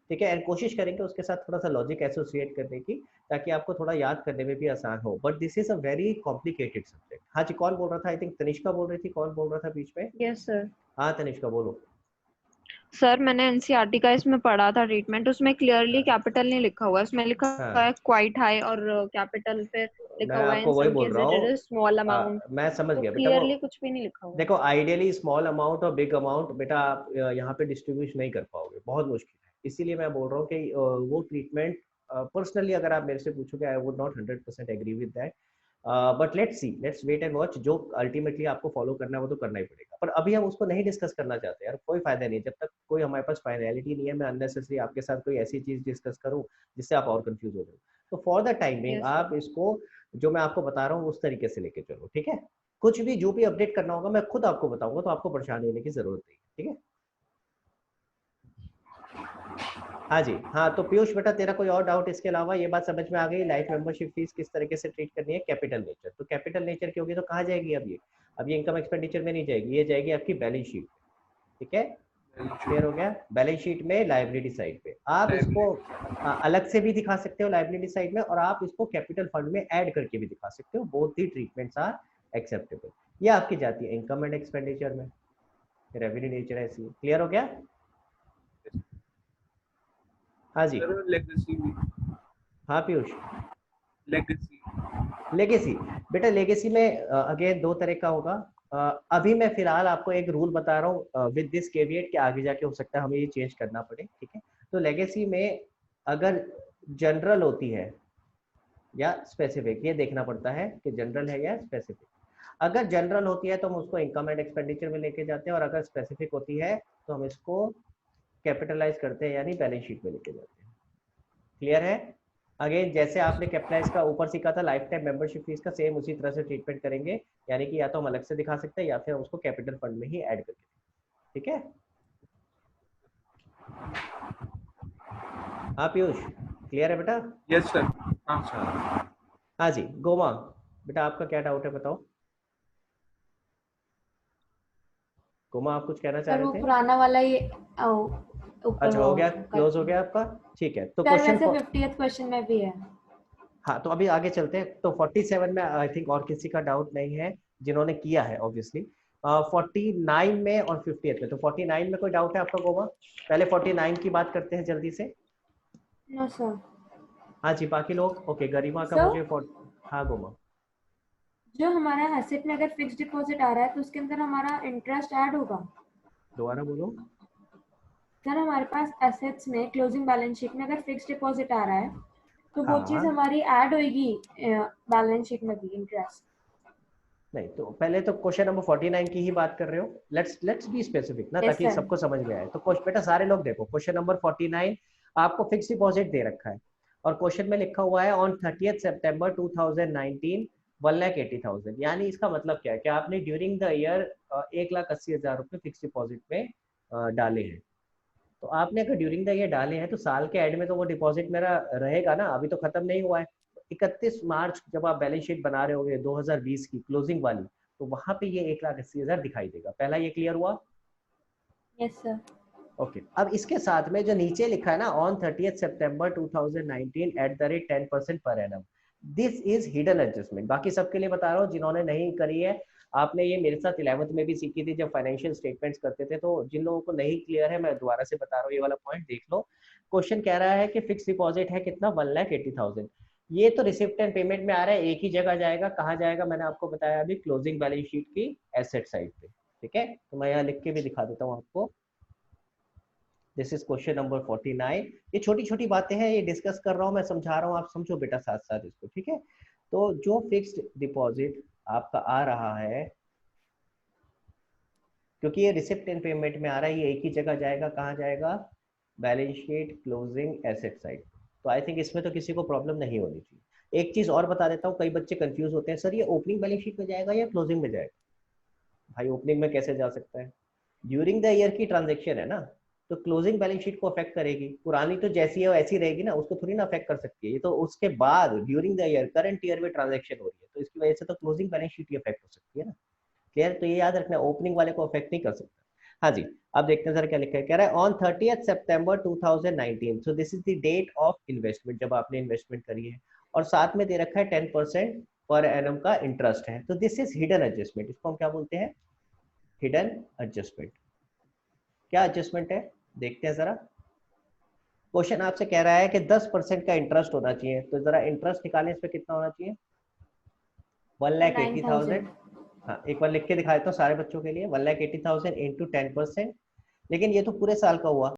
ठीक है, एंड कोशिश करेंगे उसके साथ थोड़ा सा लॉजिक एसोसिएट करने की ताकि आपको थोड़ा याद करने में भी आसान हो, but this is a very complicated subject. हाँ जी, कौन बोल रहा था? आई थिंक तनिष्का बोल रही थी। कौन बोल रहा था बीच में? Yes sir. हाँ तनिष्का बोलो। सर मैंने एनसीईआरटी का इसमें पढ़ा था ट्रीटमेंट, उसमें क्लियरली कैपिटल नहीं लिखा हुआ है, उसमें लिखा हुआ है क्वाइट हाई और कैपिटल पे लिखा मैं हुआ है आपको इन वही सम बोल रहा केसेस इट हूँ, इज स्मॉल अमाउंट। मैं समझ तो गया बेटा, वो क्लियरली कुछ भी नहीं लिखा हुआ। देखो आइडियली स्मॉल अमाउंट और बिग अमाउंट बेटा आप यहाँ पे डिस्ट्रीब्यूट नहीं कर पाओगे, बहुत मुश्किल है। इसीलिए मैं बोल रहा हूँ कि वो ट्रीटमेंट पर्सनली अगर आप मेरे से पूछोगे I would not 100% agree with that, but let's see, let's wait and watch. जो अल्टीमेटली आपको फॉलो करना है वो तो करना ही पड़ेगा, पर अभी हम उसको नहीं डिस्कस करना चाहते यार, कोई फायदा नहीं जब तक कोई हमारे पास फाइनलिटी नहीं है। मैं अननेसेसरी आपके साथ कोई ऐसी चीज डिस्कस करूँ जिससे आप और कंफ्यूज हो जाओ। तो फॉर द टाइमिंग आप इसको जो मैं आपको बता रहा हूँ उस तरीके से लेके चलो, ठीक है? कुछ भी जो भी अपडेट करना होगा मैं खुद आपको बताऊंगा, तो आपको परेशान होने की जरूरत नहीं, ठीक है? हाँ जी, हाँ तो पीयूष बेटा तेरा कोई और डाउट इसके अलावा? ये बात समझ में आ गई लाइफ मेंबरशिप फीस किस तरीके से ट्रीट करनी है? कैपिटल नेचर, तो कैपिटल नेचर की होगी तो कहाँ जाएगी अब ये इनकम एक्सपेंडिचर में नहीं जाएगी, ये जाएगी आपकी बैलेंस शीट, ठीक है? क्लियर हो गया? बैलेंस शीट में लायबिलिटी साइड पे आप इसको अलग से भी दिखा सकते हो लायबिलिटी साइड में, और आप इसको कैपिटल फंड में ऐड करके भी दिखा सकते हो। Both the treatments are acceptable. ये आपकी जाती है इनकम एंड एक्सपेंडिचर में, रेवेन्यू नेचर ऐसी। क्लियर हो गया? हाँ जी लेगेसी भी। हाँ पीयूष, लेगेसी बेटा लेगेसी में अगेन दो तरह का होगा। अभी मैं फिलहाल आपको एक रूल बता रहा हूँ विद दिस केविएट कि आगे जाके हो सकता है हमें ये चेंज करना पड़े, ठीक है? तो लेगेसी में अगर जनरल होती है या स्पेसिफिक, ये देखना पड़ता है कि जनरल है या स्पेसिफिक। अगर जनरल होती है तो हम उसको इनकम एंड एक्सपेंडिचर में लेके जाते हैं, और अगर स्पेसिफिक होती है तो हम इसको कैपिटलाइज करते हैं यानी बैलेंस शीट में लेके जाते हैं। क्लियर है? अगेन जैसे आपने कैपिटलाइज का ऊपर सीखा था लाइफ टाइम मेंबरशिप फीस का, सेम उसी तरह से ट्रीटमेंट करेंगे, यानी कि या तो हम अलग से दिखा सकते हैं या फिर हम उसको कैपिटल फंड में ही ऐड करके, ठीक है? हाँ पीयूष, क्लियर है बेटा? Yes sir. हाँ सर। हाँ जी गोमा बेटा, आपका क्या डाउट है बताओ? गोमा आप कुछ कहना चाह सर वो रहे थे? पुराना वाला ये ऊपर अच्छा हो गया, क्लोज हो गया आपका, ठीक है। तो सर क्वेश्चन वैसे 50th क्वेश्चन में भी है। हाँ तो अभी आगे चलते हैं। तो 47 में आई थिंक और किसी का डाउट नहीं है जिन्होंने किया है ऑब्वियसली। 49 में और 50th में, तो 49 में कोई डाउट है आपका गोमा? पहले 49 की बात करते हैं जल्दी से। No sir. हाँ जी बाकी लोग ओके। गरिमा का Sir? मुझे हाँ गोमा, जो हमारा एसेट में अगर फिक्स डिपॉजिट आ रहा है तो उसके अंदर हमारा इंटरेस्ट ऐड होगा? दोबारा बोलो। सर हमारे पास एसेट्स में क्लोजिंग बैलेंस शीट में अगर फिक्स डिपॉजिट आ रहा है तो वो चीज हमारी ऐड होगी बैलेंस शीट में भी इंटरेस्ट? नहीं, तो पहले तो क्वेश्चन नंबर 49 की ही बात कर रहे हो। लेट्स बी स्पेसिफिक ना, Yes, ताकि sir. सबको समझ में आए। तो बेटा सारे लोग देखो, क्वेश्चन नंबर 49 आपको फिक्स डिपॉजिट दे रखा है और क्वेश्चन में लिखा हुआ है ऑन 30th सितंबर 2019 1,80,000। यानी इसका मतलब क्या है कि आपने ड्यूरिंग द ईयर 1,80,000 रुपए फिक्स डिपॉजिट में डाले हैं। तो आपने अगर ड्यूरिंग द ईयर डाले हैं तो साल के एंड में तो वो डिपॉजिट मेरा रहेगा ना, अभी तो खत्म नहीं हुआ है। 31 मार्च जब आप बैलेंस शीट बना रहे होगे 2020 की क्लोजिंग वाली, तो वहां पे ये 1,80,000 दिखाई देगा। पहला ये क्लियर हुआ? Yes sir. ओके अब इसके साथ में जो नीचे लिखा है ना on 30th September 2019 @ 10% per annum, this is hidden adjustment. बाकी सबके लिए बता रहा हूँ जिन्होंने नहीं करी है, आपने ये मेरे साथ 11th में भी सीखी थी जब फाइनेंशियल स्टेटमेंट्स करते थे। तो जिन लोगों को नहीं क्लियर है मैं दोबारा से बता रहा हूँ, ये वाला पॉइंट देख लो। क्वेश्चन कह रहा है कि फिक्स डिपॉजिट है कितना 1,80,000, ये तो रिसिप्ट एंड पेमेंट में आ रहा है, एक ही जगह जाएगा। कहाँ जाएगा मैंने आपको बताया अभी, क्लोजिंग बैलेंस शीट की एसेट साइड पे। ठीक है तो मैं यहाँ लिख के भी दिखा देता हूँ आपको। This is question number 49। ये छोटी छोटी बातें हैं, ये डिस्कस कर रहा हूँ मैं, समझा रहा हूँ, आप समझो बेटा साथ साथ इसको। ठीक है तो जो फिक्स्ड डिपॉजिट आपका आ रहा है, क्योंकि ये रिसिप्ट एंड पेमेंट में आ रहा है, ये एक ही जगह जाएगा। कहाँ जाएगा? Balance sheet closing asset side. तो आई थिंक इसमें तो किसी को प्रॉब्लम नहीं होनी चाहिए। एक चीज और बता देता हूँ, कई बच्चे कंफ्यूज होते हैं, सर ये ओपनिंग बैलेंस शीट में जाएगा या क्लोजिंग में जाएगा? भाई ओपनिंग में कैसे जा सकता है? ड्यूरिंग द ईयर की ट्रांजेक्शन है ना, तो क्लोजिंग बैलेंस शीट को अफेक्ट करेगी। पुरानी तो जैसी है वैसी रहेगी ना, उसको थोड़ी ना अफेक्ट कर सकती है। ये तो उसके बाद during the year current year में ट्रांजेक्शन हो रही है, तो इसकी वजह से तो क्लोजिंग बैलेंस शीट ही अफेक्ट हो सकती है ना। क्लियर? तो ये याद रखना, ओपनिंग वाले को अफेक्ट नहीं कर सकता। हाँ जी अब देखते हैं सर क्या लिखा है। कह रहा है on 30th September 2019, so this is the date of investment, जब आपने इन्वेस्टमेंट करी है, और साथ में दे रखा है 10% पर एनम का इंटरेस्ट है। तो दिस इज हिडन एडजस्टमेंट। इसको हम क्या बोलते हैं? Hidden adjustment. क्या एडजस्टमेंट है देखते हैं जरा। क्वेश्चन आपसे कह रहा है कि 10% का इंटरेस्ट होना चाहिए, तो जरा इंटरेस्ट निकालें, इस पे कितना होना चाहिए? 1,80,000। हाँ एक बार लिख के दिखा देता हूँ सारे बच्चों के लिए, 1,80,000 इंटू 10%। लेकिन ये तो पूरे साल का हुआ,